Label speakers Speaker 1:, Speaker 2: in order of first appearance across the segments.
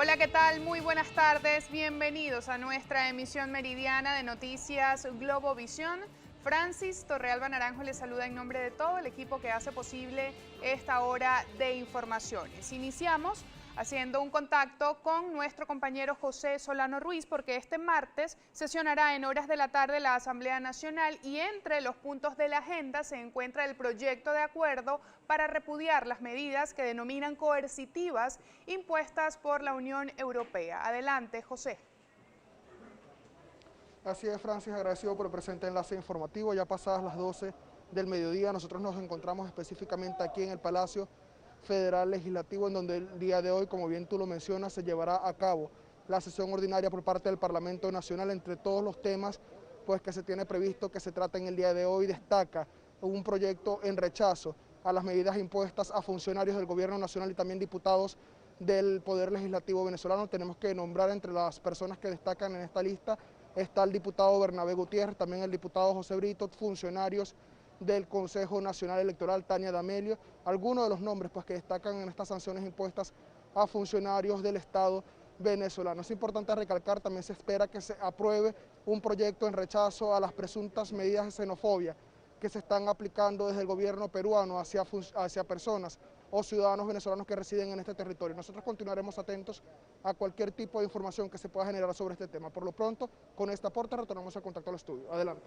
Speaker 1: Hola, ¿qué tal? Muy buenas tardes. Bienvenidos a nuestra emisión meridiana de Noticias Globovisión. Francis Torrealba Naranjo les saluda en nombre de todo el equipo que hace posible esta hora de informaciones. Iniciamos haciendo un contacto con nuestro compañero José Solano Ruiz, porque este martes sesionará en horas de la tarde la Asamblea Nacional y entre los puntos de la agenda se encuentra el proyecto de acuerdo para repudiar las medidas que denominan coercitivas impuestas por la Unión Europea. Adelante, José.
Speaker 2: Así es, Francis, agradecido por el presente enlace informativo. Ya pasadas las 12 del mediodía, nosotros nos encontramos específicamente aquí en el Palacio Federal Legislativo, en donde el día de hoy, como bien tú lo mencionas, se llevará a cabo la sesión ordinaria por parte del Parlamento Nacional. Entre todos los temas pues, que se tiene previsto que se traten el día de hoy, destaca un proyecto en rechazo a las medidas impuestas a funcionarios del Gobierno Nacional y también diputados del Poder Legislativo venezolano. Tenemos que nombrar entre las personas que destacan en esta lista está el diputado Bernabé Gutiérrez, también el diputado José Brito, funcionarios del Consejo Nacional Electoral, Tania D'Amelio, algunos de los nombres pues, que destacan en estas sanciones impuestas a funcionarios del Estado venezolano. Es importante recalcar, también se espera que se apruebe un proyecto en rechazo a las presuntas medidas de xenofobia que se están aplicando desde el gobierno peruano hacia personas o ciudadanos venezolanos que residen en este territorio. Nosotros continuaremos atentos a cualquier tipo de información que se pueda generar sobre este tema. Por lo pronto, con este aporte retornamos al contacto al estudio. Adelante.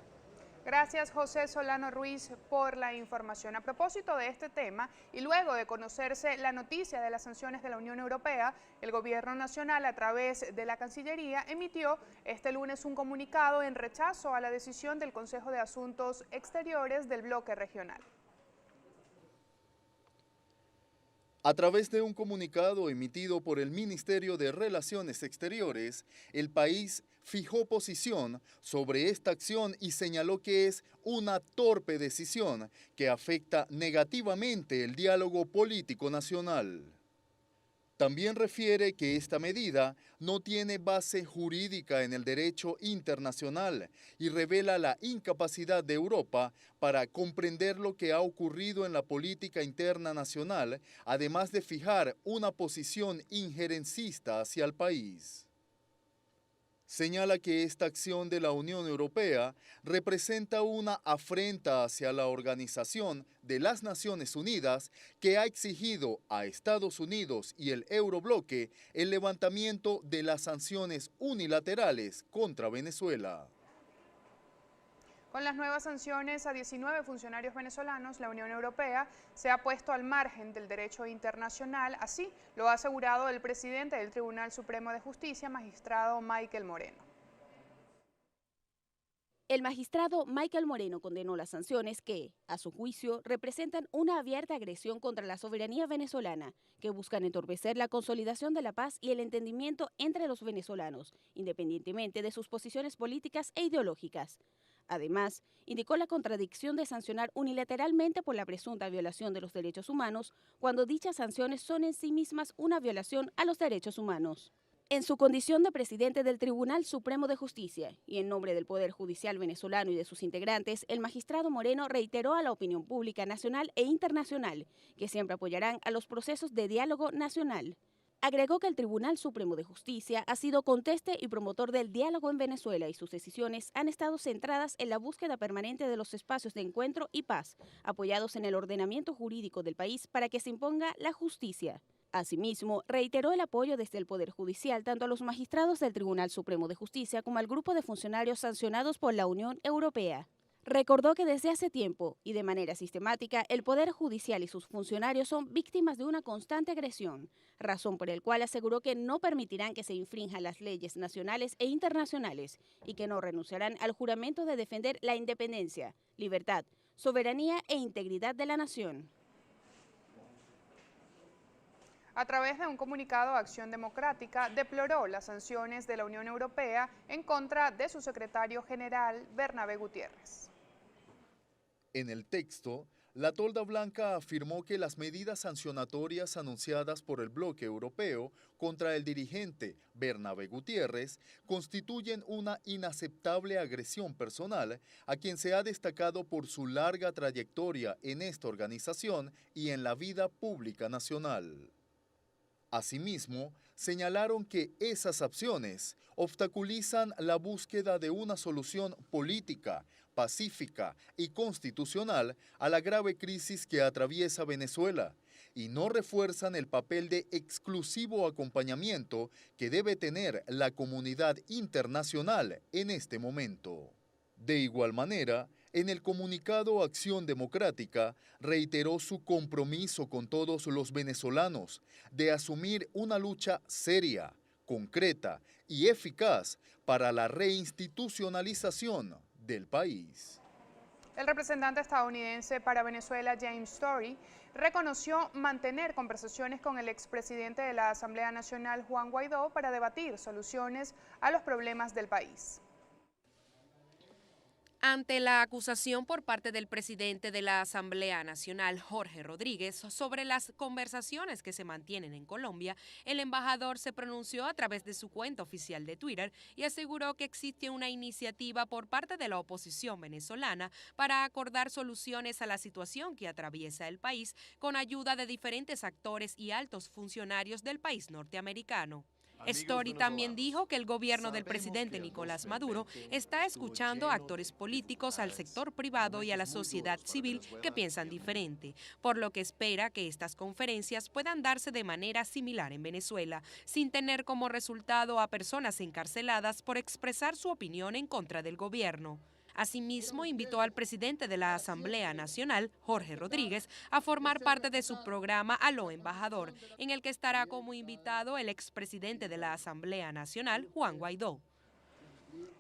Speaker 1: Gracias, José Solano Ruiz, por la información. A propósito de este tema, y luego de conocerse la noticia de las sanciones de la Unión Europea, el Gobierno Nacional, a través de la Cancillería, emitió este lunes un comunicado en rechazo a la decisión del Consejo de Asuntos Exteriores del bloque regional.
Speaker 3: A través de un comunicado emitido por el Ministerio de Relaciones Exteriores, el país fijó posición sobre esta acción y señaló que es una torpe decisión que afecta negativamente el diálogo político nacional. También refiere que esta medida no tiene base jurídica en el derecho internacional y revela la incapacidad de Europa para comprender lo que ha ocurrido en la política interna nacional, además de fijar una posición injerencista hacia el país. Señala que esta acción de la Unión Europea representa una afrenta hacia la Organización de las Naciones Unidas que ha exigido a Estados Unidos y el Eurobloque el levantamiento de las sanciones unilaterales contra Venezuela.
Speaker 1: Con las nuevas sanciones a 19 funcionarios venezolanos, la Unión Europea se ha puesto al margen del derecho internacional, así lo ha asegurado el presidente del Tribunal Supremo de Justicia, magistrado Michael Moreno.
Speaker 4: El magistrado Michael Moreno condenó las sanciones que, a su juicio, representan una abierta agresión contra la soberanía venezolana, que buscan entorpecer la consolidación de la paz y el entendimiento entre los venezolanos, independientemente de sus posiciones políticas e ideológicas. Además, indicó la contradicción de sancionar unilateralmente por la presunta violación de los derechos humanos, cuando dichas sanciones son en sí mismas una violación a los derechos humanos. En su condición de presidente del Tribunal Supremo de Justicia y en nombre del Poder Judicial venezolano y de sus integrantes, el magistrado Moreno reiteró a la opinión pública nacional e internacional que siempre apoyarán a los procesos de diálogo nacional. Agregó que el Tribunal Supremo de Justicia ha sido conteste y promotor del diálogo en Venezuela y sus decisiones han estado centradas en la búsqueda permanente de los espacios de encuentro y paz, apoyados en el ordenamiento jurídico del país para que se imponga la justicia. Asimismo, reiteró el apoyo desde el Poder Judicial tanto a los magistrados del Tribunal Supremo de Justicia como al grupo de funcionarios sancionados por la Unión Europea. Recordó que desde hace tiempo y de manera sistemática el Poder Judicial y sus funcionarios son víctimas de una constante agresión, razón por la cual aseguró que no permitirán que se infrinjan las leyes nacionales e internacionales y que no renunciarán al juramento de defender la independencia, libertad, soberanía e integridad de la nación.
Speaker 1: A través de un comunicado, Acción Democrática deploró las sanciones de la Unión Europea en contra de su secretario general, Bernabé Gutiérrez.
Speaker 3: En el texto, la Tolda Blanca afirmó que las medidas sancionatorias anunciadas por el bloque europeo contra el dirigente Bernabé Gutiérrez constituyen una inaceptable agresión personal a quien se ha destacado por su larga trayectoria en esta organización y en la vida pública nacional. Asimismo, señalaron que esas acciones obstaculizan la búsqueda de una solución política, pacífica y constitucional a la grave crisis que atraviesa Venezuela y no refuerzan el papel de exclusivo acompañamiento que debe tener la comunidad internacional en este momento. De igual manera, en el comunicado Acción Democrática reiteró su compromiso con todos los venezolanos de asumir una lucha seria, concreta y eficaz para la reinstitucionalización del país.
Speaker 1: El representante estadounidense para Venezuela, James Story, reconoció mantener conversaciones con el expresidente de la Asamblea Nacional, Juan Guaidó, para debatir soluciones a los problemas del país.
Speaker 5: Ante la acusación por parte del presidente de la Asamblea Nacional, Jorge Rodríguez, sobre las conversaciones que se mantienen en Colombia, el embajador se pronunció a través de su cuenta oficial de Twitter y aseguró que existe una iniciativa por parte de la oposición venezolana para acordar soluciones a la situación que atraviesa el país con ayuda de diferentes actores y altos funcionarios del país norteamericano. Story también dijo que el gobierno del presidente Nicolás Maduro está escuchando a actores políticos, al sector privado y a la sociedad civil que piensan diferente, por lo que espera que estas conferencias puedan darse de manera similar en Venezuela, sin tener como resultado a personas encarceladas por expresar su opinión en contra del gobierno. Asimismo, invitó al presidente de la Asamblea Nacional, Jorge Rodríguez, a formar parte de su programa Aló Embajador, en el que estará como invitado el expresidente de la Asamblea Nacional, Juan Guaidó.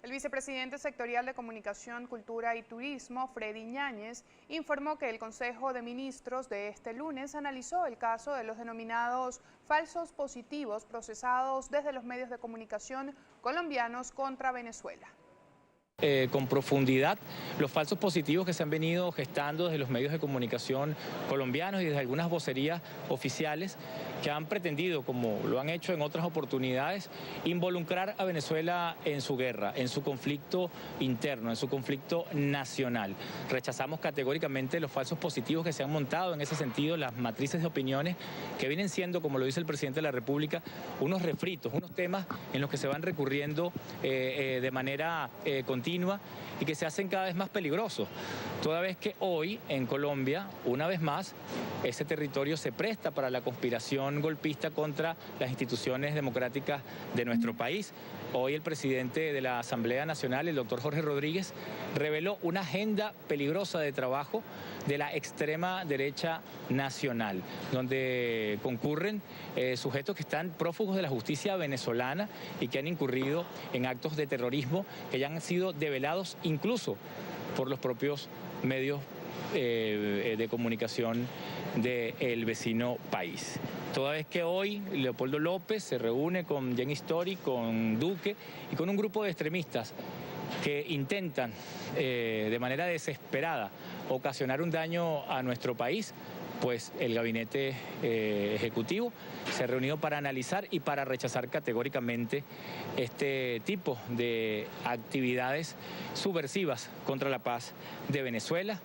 Speaker 1: El vicepresidente sectorial de Comunicación, Cultura y Turismo, Freddy Ñáñez, informó que el Consejo de Ministros de este lunes analizó el caso de los denominados falsos positivos procesados desde los medios de comunicación colombianos contra Venezuela.
Speaker 6: Con profundidad los falsos positivos que se han venido gestando desde los medios de comunicación colombianos y desde algunas vocerías oficiales que han pretendido, como lo han hecho en otras oportunidades, involucrar a Venezuela en su guerra, en su conflicto interno, en su conflicto nacional. Rechazamos categóricamente los falsos positivos que se han montado en ese sentido, las matrices de opiniones que vienen siendo, como lo dice el presidente de la República, unos refritos, unos temas en los que se van recurriendo de manera continua y que se hacen cada vez más peligrosos, toda vez que hoy en Colombia, una vez más, ese territorio se presta para la conspiración golpista contra las instituciones democráticas de nuestro país. Hoy el presidente de la Asamblea Nacional, el doctor Jorge Rodríguez, reveló una agenda peligrosa de trabajo de la extrema derecha nacional, donde concurren sujetos que están prófugos de la justicia venezolana y que han incurrido en actos de terrorismo que ya han sido develados incluso por los propios medios de comunicación del vecino país. Toda vez que hoy Leopoldo López se reúne con James Story, con Duque y con un grupo de extremistas que intentan de manera desesperada ocasionar un daño a nuestro país, pues el gabinete ejecutivo se ha reunido para analizar y para rechazar categóricamente este tipo de actividades subversivas contra la paz de Venezuela.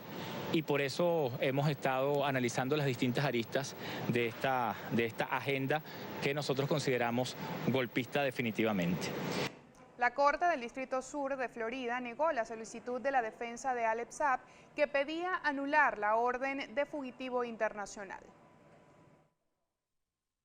Speaker 6: Y por eso hemos estado analizando las distintas aristas de esta agenda que nosotros consideramos golpista definitivamente.
Speaker 1: La Corte del Distrito Sur de Florida negó la solicitud de la defensa de Alex Saab, que pedía anular la orden de fugitivo internacional.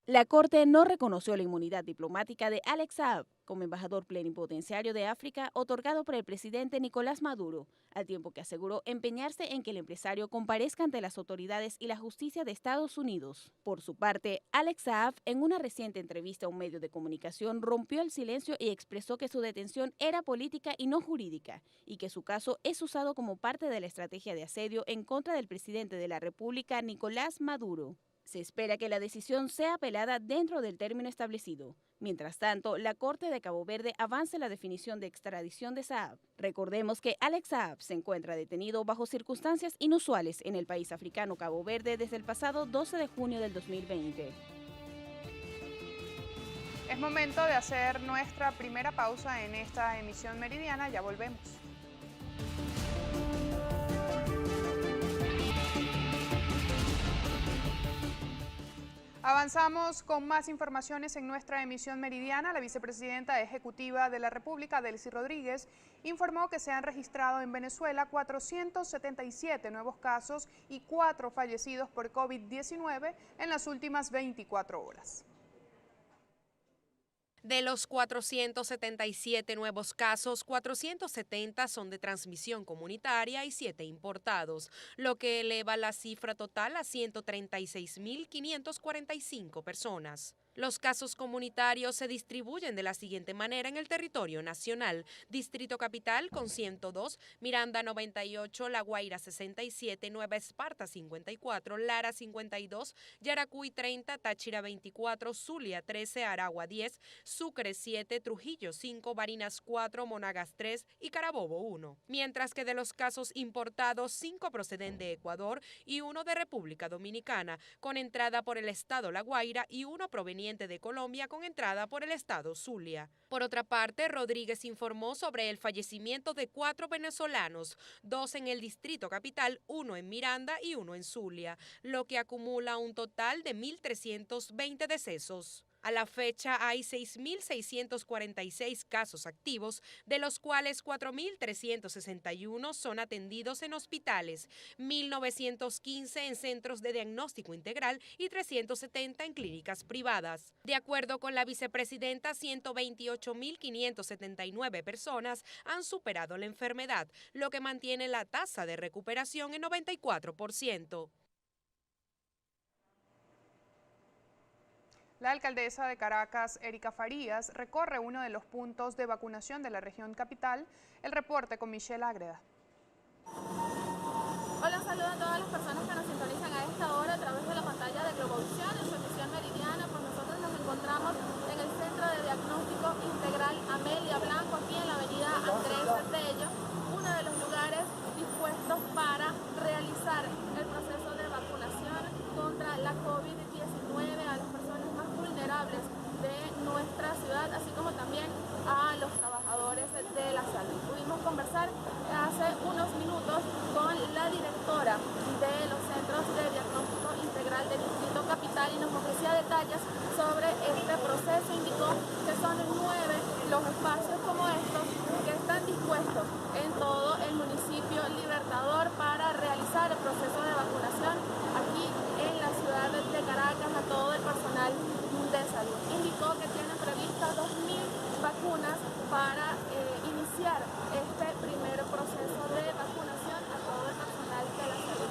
Speaker 4: La Corte no reconoció la inmunidad diplomática de Alex Saab como embajador plenipotenciario de África otorgado por el presidente Nicolás Maduro, al tiempo que aseguró empeñarse en que el empresario comparezca ante las autoridades y la justicia de Estados Unidos. Por su parte, Alex Saab, en una reciente entrevista a un medio de comunicación, rompió el silencio y expresó que su detención era política y no jurídica, y que su caso es usado como parte de la estrategia de asedio en contra del presidente de la República, Nicolás Maduro. Se espera que la decisión sea apelada dentro del término establecido. Mientras tanto, la Corte de Cabo Verde avanza la definición de extradición de Saab. Recordemos que Alex Saab se encuentra detenido bajo circunstancias inusuales en el país africano Cabo Verde desde el pasado 12 de junio del 2020.
Speaker 1: Es momento de hacer nuestra primera pausa en esta emisión meridiana. Ya volvemos. Avanzamos con más informaciones en nuestra emisión meridiana. La vicepresidenta ejecutiva de la República, Delcy Rodríguez, informó que se han registrado en Venezuela 477 nuevos casos y 4 fallecidos por COVID-19 en las últimas 24 horas.
Speaker 5: De los 477 nuevos casos, 470 son de transmisión comunitaria y 7 importados, lo que eleva la cifra total a 136.545 personas. Los casos comunitarios se distribuyen de la siguiente manera en el territorio nacional: Distrito Capital con 102, Miranda 98, La Guaira 67, Nueva Esparta 54, Lara 52, Yaracuy 30, Táchira 24, Zulia 13, Aragua 10, Sucre 7, Trujillo 5, Barinas 4, Monagas 3 y Carabobo 1. Mientras que de los casos importados, 5 proceden de Ecuador y 1 de República Dominicana, con entrada por el estado La Guaira, y 1 proveniente de Colombia con entrada por el estado Zulia. Por otra parte, Rodríguez informó sobre el fallecimiento de 4 venezolanos, 2 en el Distrito Capital, 1 en Miranda y 1 en Zulia, lo que acumula un total de 1.320 decesos. A la fecha hay 6.646 casos activos, de los cuales 4.361 son atendidos en hospitales, 1.915 en centros de diagnóstico integral y 370 en clínicas privadas. De acuerdo con la vicepresidenta, 128.579 personas han superado la enfermedad, lo que mantiene la tasa de recuperación en 94%.
Speaker 1: La alcaldesa de Caracas, Erika Farías, recorre uno de los puntos de vacunación de la región capital. El reporte con Michelle Ágreda.
Speaker 7: Hola, un saludo a todas las personas que nos sintonizan a esta hora a través de la pantalla de Globovisión en su emisión meridiana. Pues nosotros nos encontramos en el Centro de Diagnóstico Integral Amelia Blanco, aquí en la avenida Andrés Bello, uno de los lugares dispuestos para realizar el proceso de vacunación contra la COVID-19 a las personas más vulnerables de nuestra ciudad, así como también a los trabajadores de la salud. Pudimos conversar hace unos minutos con la directora de los centros de diagnóstico integral del Distrito Capital y nos ofrecía detalles sobre este proceso. Indicó que son 9 los espacios como estos que están dispuestos en todo el municipio Libertador para realizar el proceso de vacunación aquí en la ciudad de Caracas a todo el personal de salud. Indicó que tienen previstas 2.000 vacunas para iniciar este primer proceso de vacunación a todo el personal de la salud.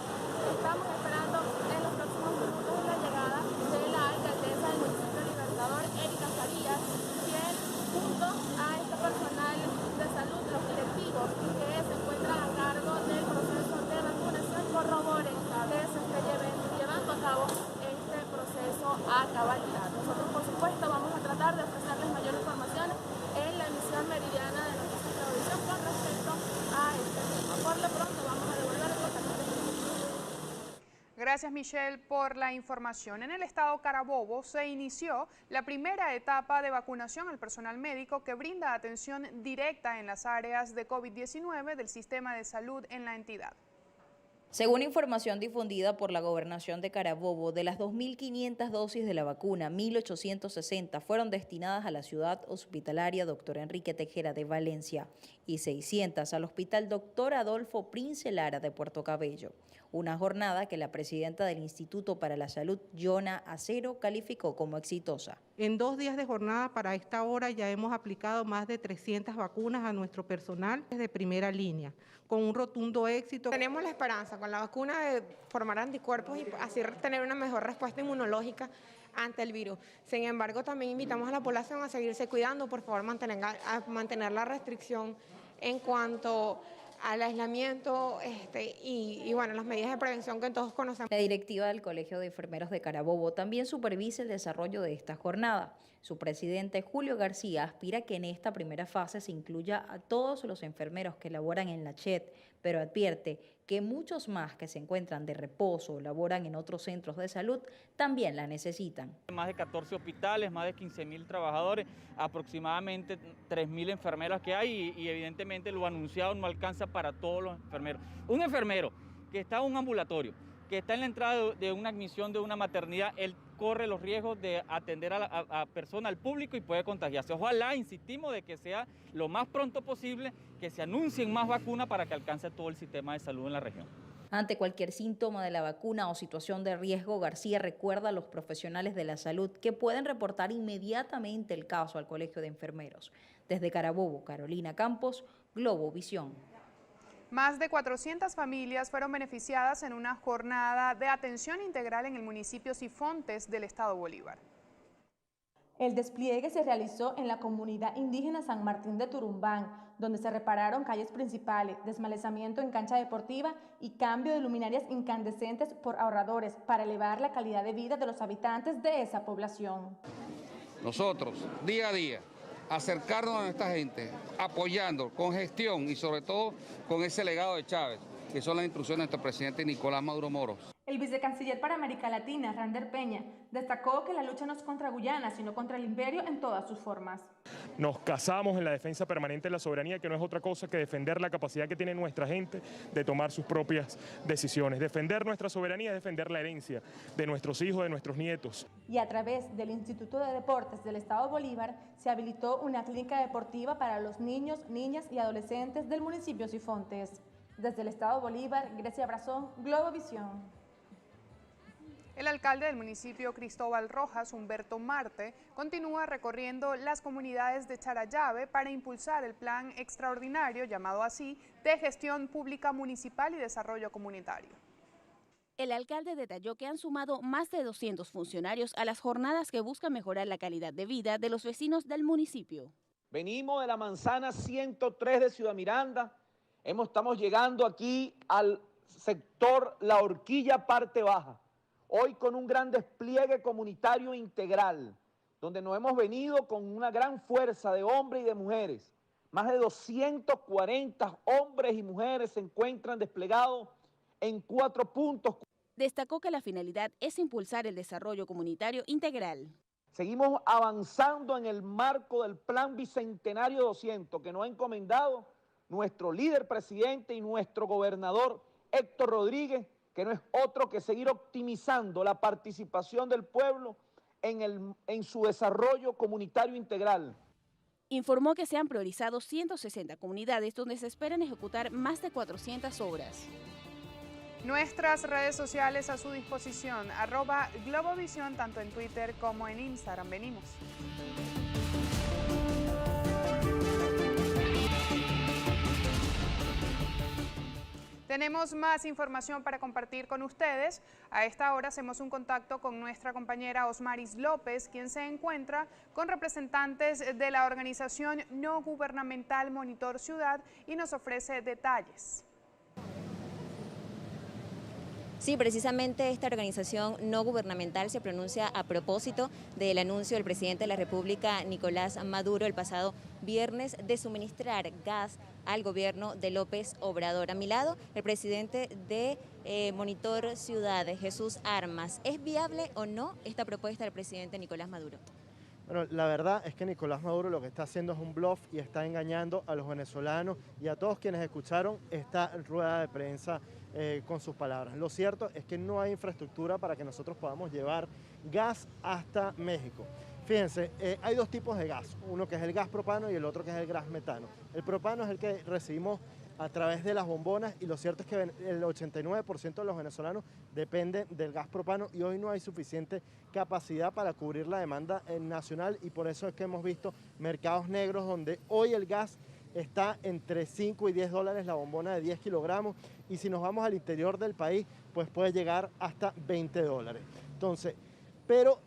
Speaker 7: Estamos esperando en los próximos minutos la llegada de la alcaldesa del municipio Libertador, Erika Farías, quien junto a este personal de salud, los directivos que se encuentran a cargo del proceso de vacunación, corroboren que se esté llevando a cabo este proceso a cabalidad. Nosotros, por supuesto, vamos a tratar de ofrecerles mayor información en la emisión meridiana de Noticias Globovisión con respecto a este tema. Por lo pronto, vamos a devolver el contacto.
Speaker 1: Gracias, Michelle, por la información. En el estado Carabobo se inició la primera etapa de vacunación al personal médico que brinda atención directa en las áreas de COVID-19 del sistema de salud en la entidad.
Speaker 8: Según información difundida por la Gobernación de Carabobo, de las 2.500 dosis de la vacuna, 1.860 fueron destinadas a la ciudad hospitalaria Dr. Enrique Tejera de Valencia y 600 al Hospital Dr. Adolfo Prince Lara de Puerto Cabello. Una jornada que la presidenta del Instituto para la Salud, Yona Acero, calificó como exitosa.
Speaker 9: En 2 días de jornada para esta hora ya hemos aplicado más de 300 vacunas a nuestro personal de primera línea, con un rotundo éxito.
Speaker 10: Tenemos la esperanza con la vacuna de formar anticuerpos y así tener una mejor respuesta inmunológica ante el virus. Sin embargo, también invitamos a la población a seguirse cuidando, por favor, mantener la restricción en cuanto al aislamiento y bueno, las medidas de prevención que todos conocemos.
Speaker 8: La directiva del Colegio de Enfermeros de Carabobo también supervisa el desarrollo de esta jornada. Su presidente, Julio García, aspira que en esta primera fase se incluya a todos los enfermeros que laboran en la CHET, pero advierte que muchos más que se encuentran de reposo o laboran en otros centros de salud también la necesitan.
Speaker 11: Más de 14 hospitales, más de 15.000 trabajadores, aproximadamente 3.000 enfermeras que hay y evidentemente lo anunciado no alcanza para todos los enfermeros. Un enfermero que está en un ambulatorio, que está en la entrada de una admisión de una maternidad, él corre los riesgos de atender a personas, al público, y puede contagiarse. Ojalá, insistimos, de que sea lo más pronto posible, que se anuncien más vacunas para que alcance todo el sistema de salud en la región.
Speaker 8: Ante cualquier síntoma de la vacuna o situación de riesgo, García recuerda a los profesionales de la salud que pueden reportar inmediatamente el caso al Colegio de Enfermeros. Desde Carabobo, Carolina Campos, Globovisión.
Speaker 1: Más de 400 familias fueron beneficiadas en una jornada de atención integral en el municipio Sifontes del estado Bolívar.
Speaker 12: El despliegue se realizó en la comunidad indígena San Martín de Turumbán, donde se repararon calles principales, desmalezamiento en cancha deportiva y cambio de luminarias incandescentes por ahorradores para elevar la calidad de vida de los habitantes de esa población.
Speaker 13: Nosotros, día a día, acercarnos a esta gente, apoyando con gestión y sobre todo con ese legado de Chávez, que son las instrucciones de nuestro presidente Nicolás Maduro Moros.
Speaker 12: El vicecanciller para América Latina, Rander Peña, destacó que la lucha no es contra Guyana, sino contra el imperio en todas sus formas.
Speaker 14: Nos casamos en la defensa permanente de la soberanía, que no es otra cosa que defender la capacidad que tiene nuestra gente de tomar sus propias decisiones. Defender nuestra soberanía es defender la herencia de nuestros hijos, de nuestros nietos.
Speaker 12: Y a través del Instituto de Deportes del Estado Bolívar se habilitó una clínica deportiva para los niños, niñas y adolescentes del municipio Sifontes. Desde el Estado Bolívar, Grecia Brazón, Globovisión.
Speaker 1: El alcalde del municipio Cristóbal Rojas, Humberto Marte, continúa recorriendo las comunidades de Charallave para impulsar el plan extraordinario, llamado así, de gestión pública municipal y desarrollo comunitario.
Speaker 4: El alcalde detalló que han sumado más de 200 funcionarios a las jornadas que buscan mejorar la calidad de vida de los vecinos del municipio.
Speaker 15: Venimos de la manzana 103 de Ciudad Miranda, estamos llegando aquí al sector La Horquilla, parte baja. Hoy con un gran despliegue comunitario integral, donde nos hemos venido con una gran fuerza de hombres y de mujeres. Más de 240 hombres y mujeres se encuentran desplegados en 4 puntos.
Speaker 4: Destacó que la finalidad es impulsar el desarrollo comunitario integral.
Speaker 15: Seguimos avanzando en el marco del Plan Bicentenario 200 que nos ha encomendado nuestro líder presidente y nuestro gobernador Héctor Rodríguez, que no es otro que seguir optimizando la participación del pueblo en su desarrollo comunitario integral.
Speaker 4: Informó que se han priorizado 160 comunidades donde se esperan ejecutar más de 400 obras.
Speaker 1: Nuestras redes sociales a su disposición, @Globovisión, tanto en Twitter como en Instagram. Venimos. Tenemos más información para compartir con ustedes. A esta hora hacemos un contacto con nuestra compañera Osmaris López, quien se encuentra con representantes de la organización no gubernamental Monitor Ciudad y nos ofrece detalles.
Speaker 16: Sí, precisamente esta organización no gubernamental se pronuncia a propósito del anuncio del presidente de la República, Nicolás Maduro, el pasado viernes de suministrar gas al gobierno de López Obrador. A mi lado, el presidente de Monitor Ciudad, Jesús Armas. ¿Es viable o no esta propuesta del presidente Nicolás Maduro?
Speaker 17: Bueno, la verdad es que Nicolás Maduro lo que está haciendo es un bluff y está engañando a los venezolanos y a todos quienes escucharon esta rueda de prensa con sus palabras. Lo cierto es que no hay infraestructura para que nosotros podamos llevar gas hasta México. Fíjense, hay 2 tipos de gas, uno que es el gas propano y el otro que es el gas metano. El propano es el que recibimos a través de las bombonas y lo cierto es que el 89% de los venezolanos dependen del gas propano y hoy no hay suficiente capacidad para cubrir la demanda nacional y por eso es que hemos visto mercados negros donde hoy el gas está entre 5 y 10 dólares la bombona de 10 kilogramos y si nos vamos al interior del país pues puede llegar hasta 20 dólares. Entonces, pero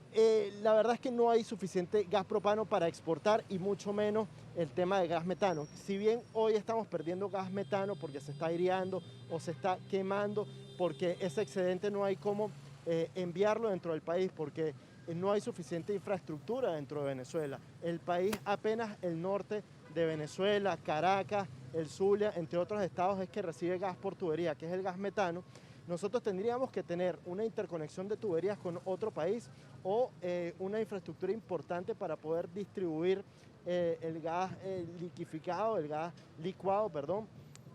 Speaker 17: la verdad es que no hay suficiente gas propano para exportar y mucho menos el tema de gas metano. Si bien hoy estamos perdiendo gas metano porque se está aireando o se está quemando, porque ese excedente no hay cómo enviarlo dentro del país, porque no hay suficiente infraestructura dentro de Venezuela. El país apenas el norte de Venezuela, Caracas, el Zulia, entre otros estados, es que recibe gas por tubería, que es el gas metano. Nosotros tendríamos que tener una interconexión de tuberías con otro país o una infraestructura importante para poder distribuir el gas liquefiado, el gas licuado, perdón,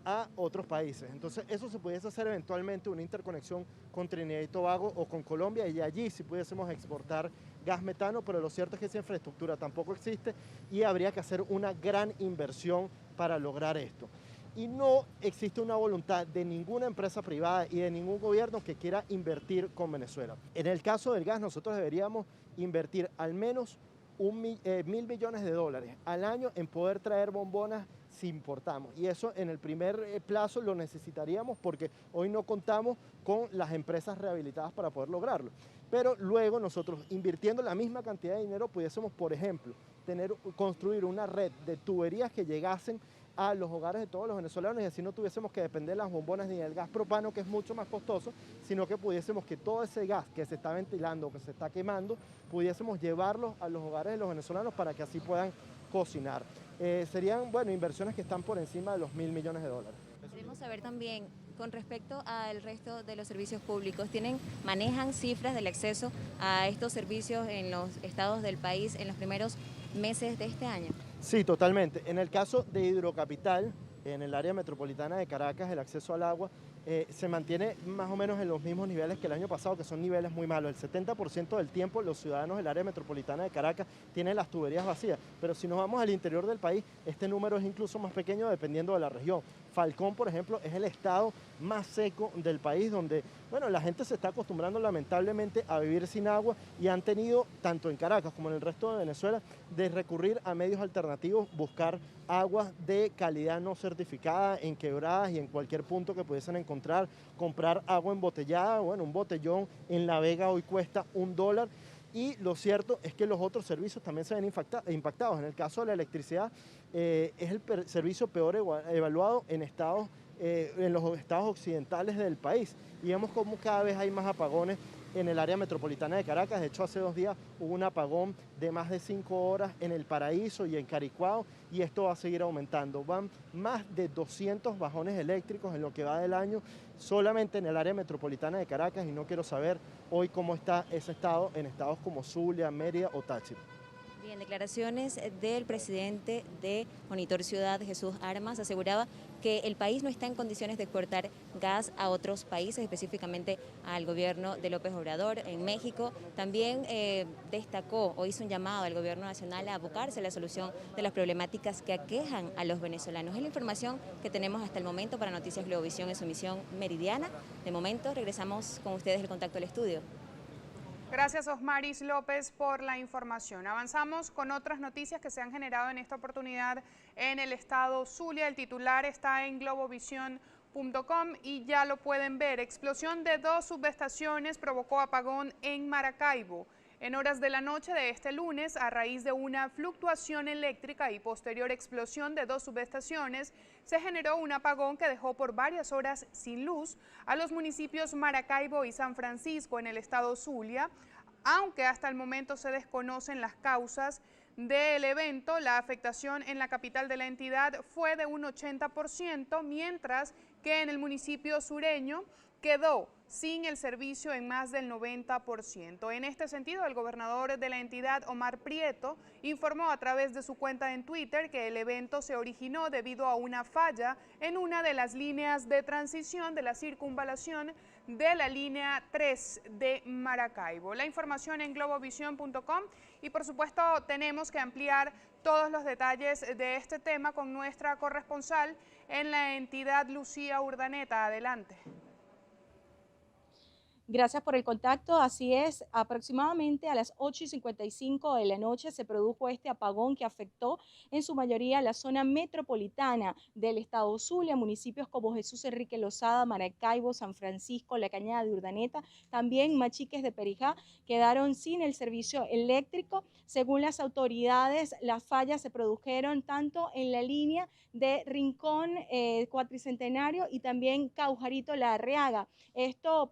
Speaker 17: a otros países. Entonces eso se pudiese hacer eventualmente una interconexión con Trinidad y Tobago o con Colombia, y allí sí pudiésemos exportar gas metano, pero lo cierto es que esa infraestructura tampoco existe y habría que hacer una gran inversión para lograr esto. Y no existe una voluntad de ninguna empresa privada y de ningún gobierno que quiera invertir con Venezuela. En el caso del gas, nosotros deberíamos invertir al menos $1.000 millones al año en poder traer bombonas si importamos. Y eso en el primer plazo lo necesitaríamos porque hoy no contamos con las empresas rehabilitadas para poder lograrlo. Pero luego nosotros, invirtiendo la misma cantidad de dinero, pudiésemos, por ejemplo, construir una red de tuberías que llegasen a los hogares de todos los venezolanos, y así no tuviésemos que depender de las bombonas ni del gas propano, que es mucho más costoso, sino que pudiésemos que todo ese gas que se está ventilando, que se está quemando, pudiésemos llevarlo a los hogares de los venezolanos para que así puedan cocinar. Serían, bueno, inversiones que están por encima de los $1.000 millones.
Speaker 16: Queremos saber también, con respecto al resto de los servicios públicos, ¿manejan cifras del acceso a estos servicios en los estados del país en los primeros meses de este año?
Speaker 17: Sí, totalmente. En el caso de Hidrocapital, en el área metropolitana de Caracas, el acceso al agua se mantiene más o menos en los mismos niveles que el año pasado, que son niveles muy malos. El 70% del tiempo los ciudadanos del área metropolitana de Caracas tienen las tuberías vacías, pero si nos vamos al interior del país, este número es incluso más pequeño dependiendo de la región. Falcón, por ejemplo, es el estado más seco del país, donde, bueno, la gente se está acostumbrando lamentablemente a vivir sin agua y han tenido, tanto en Caracas como en el resto de Venezuela, de recurrir a medios alternativos, buscar agua de calidad no certificada en quebradas y en cualquier punto que pudiesen encontrar, comprar agua embotellada. Bueno, un botellón en La Vega hoy cuesta $1, y lo cierto es que los otros servicios también se ven impactados. En el caso de la electricidad, es el servicio peor evaluado en los estados occidentales del país, y vemos cómo cada vez hay más apagones en el área metropolitana de Caracas. De hecho, hace 2 días hubo un apagón de más de 5 horas en El Paraíso y en Caricuao, y esto va a seguir aumentando. Van más de 200 bajones eléctricos en lo que va del año solamente en el área metropolitana de Caracas, y no quiero saber hoy cómo está ese estado en estados como Zulia, Mérida o Táchira.
Speaker 16: Bien, declaraciones del presidente de Monitor Ciudad, Jesús Armas, aseguraba que el país no está en condiciones de exportar gas a otros países, específicamente al gobierno de López Obrador en México. También destacó o hizo un llamado al gobierno nacional a abocarse a la solución de las problemáticas que aquejan a los venezolanos. Es la información que tenemos hasta el momento para Noticias Globovisión en su emisión meridiana. De momento, regresamos con ustedes el contacto al estudio.
Speaker 1: Gracias, Osmaris López, por la información. Avanzamos con otras noticias que se han generado en esta oportunidad en el estado Zulia. El titular está en globovision.com y ya lo pueden ver. Explosión de 2 subestaciones provocó apagón en Maracaibo. En horas de la noche de este lunes, a raíz de una fluctuación eléctrica y posterior explosión de 2 subestaciones, se generó un apagón que dejó por varias horas sin luz a los municipios Maracaibo y San Francisco en el estado Zulia. Aunque hasta el momento se desconocen las causas del evento, la afectación en la capital de la entidad fue de un 80%, mientras que en el municipio sureño quedó sin el servicio en más del 90%. En este sentido, el gobernador de la entidad, Omar Prieto, informó a través de su cuenta en Twitter que el evento se originó debido a una falla en una de las líneas de transición de la circunvalación de la línea 3 de Maracaibo. La información en globovision.com, y por supuesto tenemos que ampliar todos los detalles de este tema con nuestra corresponsal en la entidad, Lucía Urdaneta. Adelante.
Speaker 12: Gracias por el contacto. Así es, aproximadamente a las 8:55 de la noche se produjo este apagón que afectó en su mayoría la zona metropolitana del estado Zulia, municipios como Jesús Enrique Lozada, Maracaibo, San Francisco, La Cañada de Urdaneta, también Machiques de Perijá, quedaron sin el servicio eléctrico. Según las autoridades, las fallas se produjeron tanto en la línea de Rincón Cuatricentenario y también Caujarito La Arriaga. Esto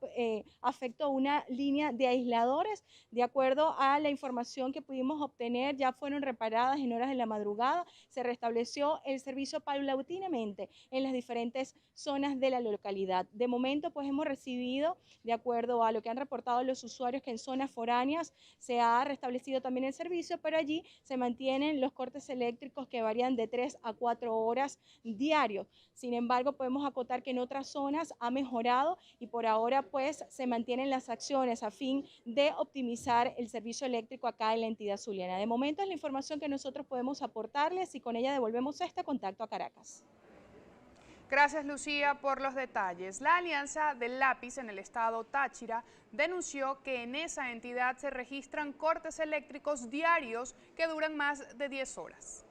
Speaker 12: afectó una línea de aisladores. De acuerdo a la información que pudimos obtener, ya fueron reparadas en horas de la madrugada. Se restableció el servicio paulatinamente en las diferentes zonas de la localidad. De momento, pues hemos recibido, de acuerdo a lo que han reportado los usuarios, que en zonas foráneas se ha restablecido también el servicio, pero allí se mantienen los cortes eléctricos que varían de 3 a 4 horas diarios. Sin embargo, podemos acotar que en otras zonas ha mejorado y por ahora pues se mantienen las acciones a fin de optimizar el servicio eléctrico acá en la entidad zuliana. De momento es la información que nosotros podemos aportarles y con ella devolvemos este contacto a Caracas.
Speaker 1: Gracias, Lucía, por los detalles. La Alianza del Lápiz en el estado Táchira denunció que en esa entidad se registran cortes eléctricos diarios que duran más de 10 horas.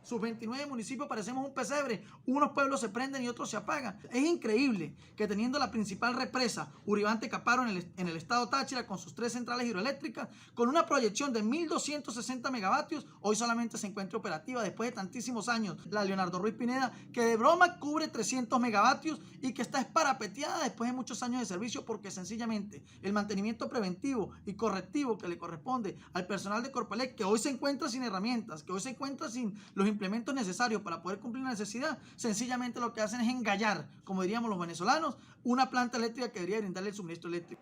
Speaker 18: Sus 29 municipios parecemos un pesebre, unos pueblos se prenden y otros se apagan. Es increíble que teniendo la principal represa, Uribante Caparo, en el estado Táchira, con sus 3 centrales hidroeléctricas, con una proyección de 1.260 megavatios, hoy solamente se encuentra operativa después de tantísimos años la Leonardo Ruiz Pineda, que de broma cubre 300 megavatios y que está esparapeteada después de muchos años de servicio porque sencillamente el mantenimiento preventivo y correctivo que le corresponde al personal de Corpoelec, que hoy se encuentra sin herramientas, que hoy se encuentra sin los implementos necesarios para poder cumplir la necesidad, sencillamente lo que hacen es engallar, como diríamos los venezolanos, una planta eléctrica que debería brindarle el suministro eléctrico.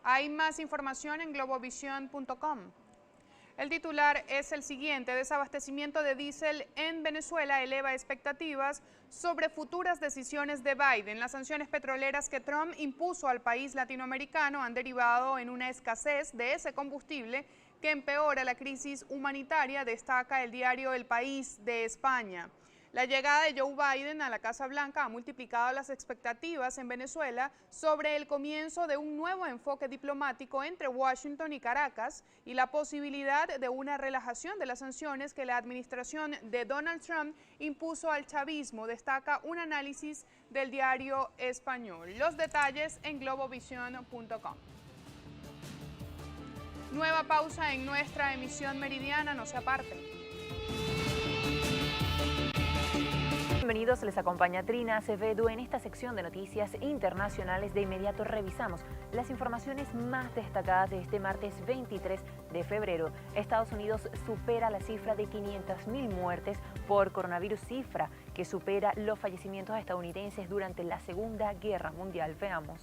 Speaker 1: Hay más información en globovision.com. El titular es el siguiente: desabastecimiento de diésel en Venezuela eleva expectativas sobre futuras decisiones de Biden. Las sanciones petroleras que Trump impuso al país latinoamericano han derivado en una escasez de ese combustible que empeora la crisis humanitaria, destaca el diario El País de España. La llegada de Joe Biden a la Casa Blanca ha multiplicado las expectativas en Venezuela sobre el comienzo de un nuevo enfoque diplomático entre Washington y Caracas y la posibilidad de una relajación de las sanciones que la administración de Donald Trump impuso al chavismo, destaca un análisis del diario español. Los detalles en globovision.com. Nueva pausa en nuestra emisión meridiana, no se aparten.
Speaker 19: Bienvenidos, les acompaña Trina Acevedo en esta sección de noticias internacionales. De inmediato revisamos las informaciones más destacadas de este martes 23 de febrero. Estados Unidos supera la cifra de 500.000 muertes por coronavirus, cifra que supera los fallecimientos estadounidenses durante la Segunda Guerra Mundial. Veamos.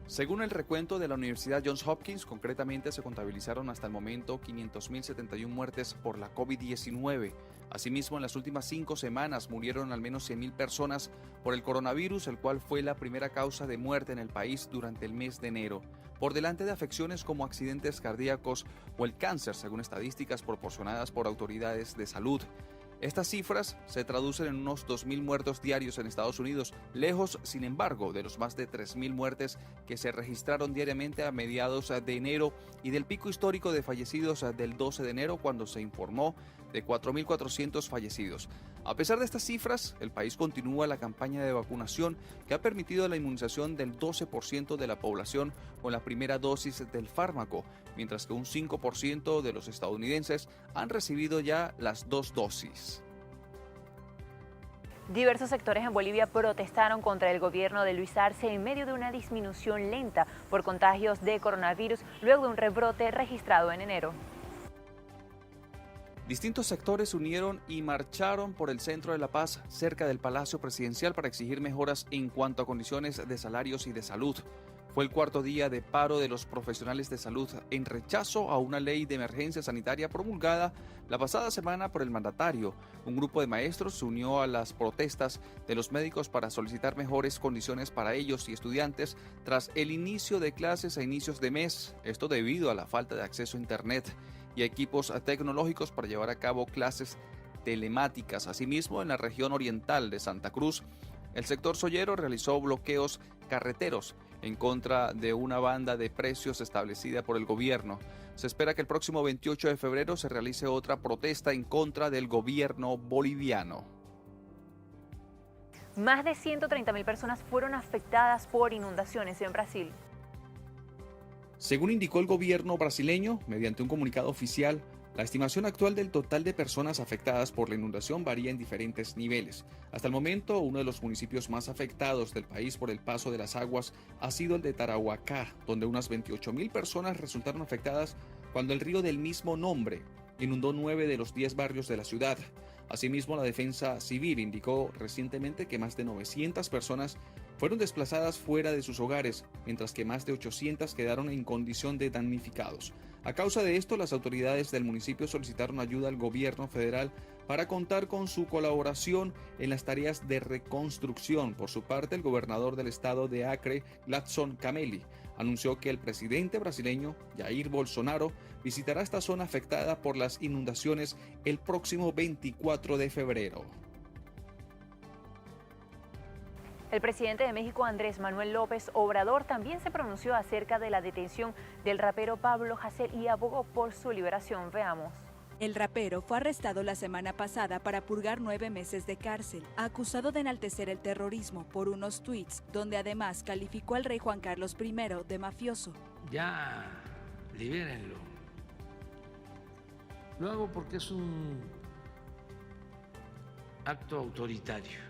Speaker 20: Según el recuento de la Universidad Johns Hopkins, concretamente se contabilizaron hasta el momento 500.071 muertes por la COVID-19. Asimismo, en las últimas 5 semanas murieron al menos 100.000 personas por el coronavirus, el cual fue la primera causa de muerte en el país durante el mes de enero, por delante de afecciones como accidentes cardíacos o el cáncer, según estadísticas proporcionadas por autoridades de salud. Estas cifras se traducen en unos 2.000 muertos diarios en Estados Unidos, lejos, sin embargo, de los más de 3.000 muertes que se registraron diariamente a mediados de enero y del pico histórico de fallecidos del 12 de enero, cuando se informó de 4.400 fallecidos. A pesar de estas cifras, el país continúa la campaña de vacunación que ha permitido la inmunización del 12% de la población con la primera dosis del fármaco, mientras que un 5% de los estadounidenses han recibido ya las 2 dosis.
Speaker 19: Diversos sectores en Bolivia protestaron contra el gobierno de Luis Arce en medio de una disminución lenta por contagios de coronavirus luego de un rebrote registrado en enero.
Speaker 20: Distintos sectores se unieron y marcharon por el centro de La Paz, cerca del Palacio Presidencial, para exigir mejoras en cuanto a condiciones de salarios y de salud. Fue el 4º día de paro de los profesionales de salud en rechazo a una ley de emergencia sanitaria promulgada la pasada semana por el mandatario. Un grupo de maestros se unió a las protestas de los médicos para solicitar mejores condiciones para ellos y estudiantes tras el inicio de clases a inicios de mes, esto debido a la falta de acceso a Internet y equipos tecnológicos para llevar a cabo clases telemáticas. Asimismo, en la región oriental de Santa Cruz, el sector soyero realizó bloqueos carreteros en contra de una banda de precios establecida por el gobierno. Se espera que el próximo 28 de febrero se realice otra protesta en contra del gobierno boliviano.
Speaker 19: Más de 130.000 personas fueron afectadas por inundaciones en Brasil.
Speaker 20: Según indicó el gobierno brasileño, mediante un comunicado oficial, La estimación actual del total de personas afectadas por la inundación varía en diferentes niveles. Hasta el momento, uno de los municipios más afectados del país por el paso de las aguas ha sido el de Tarahuacá, donde unas 28.000 personas resultaron afectadas cuando el río del mismo nombre inundó 9 de los 10 barrios de la ciudad. Asimismo, la Defensa Civil indicó recientemente que más de 900 personas fueron desplazadas fuera de sus hogares, mientras que más de 800 quedaron en condición de damnificados. A causa de esto, las autoridades del municipio solicitaron ayuda al gobierno federal para contar con su colaboración en las tareas de reconstrucción. Por su parte, el gobernador del estado de Acre, Gladson Cameli, anunció que el presidente brasileño, Jair Bolsonaro, visitará esta zona afectada por las inundaciones el próximo 24 de febrero.
Speaker 19: El presidente de México, Andrés Manuel López Obrador, también se pronunció acerca de la detención del rapero Pablo Hasél y abogó por su liberación. Veamos.
Speaker 21: El rapero fue arrestado la semana pasada para purgar 9 meses de cárcel, acusado de enaltecer el terrorismo por unos tuits donde además calificó al rey Juan Carlos I de mafioso.
Speaker 22: Ya, libérenlo. Lo hago porque es un acto autoritario.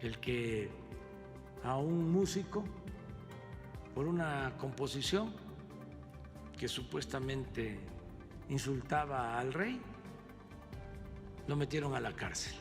Speaker 22: El que a un músico, por una composición que supuestamente insultaba al rey, lo metieron a la cárcel.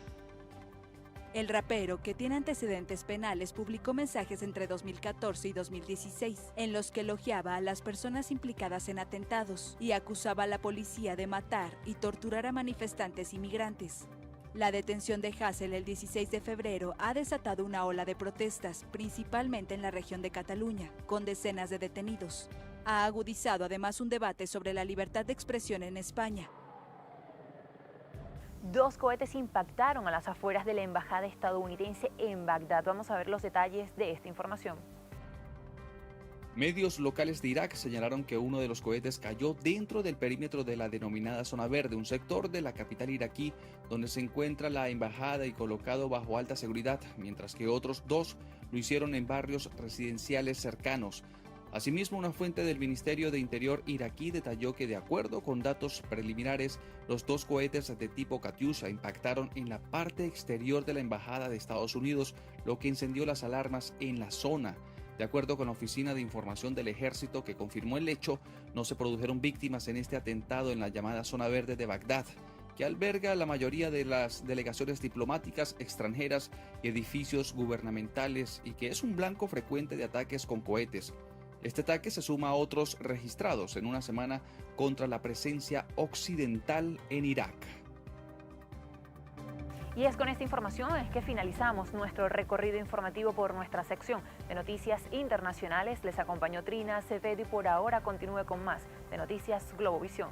Speaker 21: El rapero, que tiene antecedentes penales, publicó mensajes entre 2014 y 2016 en los que elogiaba a las personas implicadas en atentados y acusaba a la policía de matar y torturar a manifestantes inmigrantes. La detención de Hasél el 16 de febrero ha desatado una ola de protestas, principalmente en la región de Cataluña, con decenas de detenidos. Ha agudizado además un debate sobre la libertad de expresión en España.
Speaker 19: 2 cohetes impactaron a las afueras de la embajada estadounidense en Bagdad. Vamos a ver los detalles de esta información.
Speaker 20: Medios locales de Irak señalaron que uno de los cohetes cayó dentro del perímetro de la denominada Zona Verde, un sector de la capital iraquí donde se encuentra la embajada y colocado bajo alta seguridad, mientras que otros 2 lo hicieron en barrios residenciales cercanos. Asimismo, una fuente del Ministerio de Interior iraquí detalló que, de acuerdo con datos preliminares, los 2 cohetes de tipo Katyusha impactaron en la parte exterior de la embajada de Estados Unidos, lo que encendió las alarmas en la zona. De acuerdo con la Oficina de Información del Ejército, que confirmó el hecho, no se produjeron víctimas en este atentado en la llamada Zona Verde de Bagdad, que alberga la mayoría de las delegaciones diplomáticas extranjeras y edificios gubernamentales y que es un blanco frecuente de ataques con cohetes. Este ataque se suma a otros registrados en una semana contra la presencia occidental en Irak.
Speaker 19: Y es con esta información es que finalizamos nuestro recorrido informativo por nuestra sección de Noticias Internacionales. Les acompañó Trina Acevedo y por ahora continúe con más de Noticias Globovisión.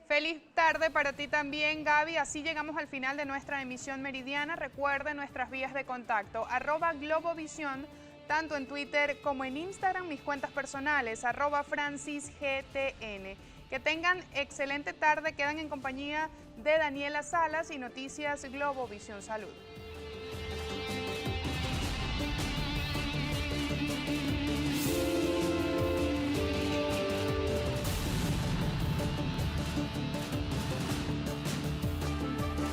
Speaker 1: Feliz tarde para ti también, Gaby. Así llegamos al final de nuestra emisión meridiana. Recuerden nuestras vías de contacto, @Globovisión, tanto en Twitter como en Instagram, mis cuentas personales, @FrancisGTN. Que tengan excelente tarde, quedan en compañía de Daniela Salas y Noticias Globovisión. Salud.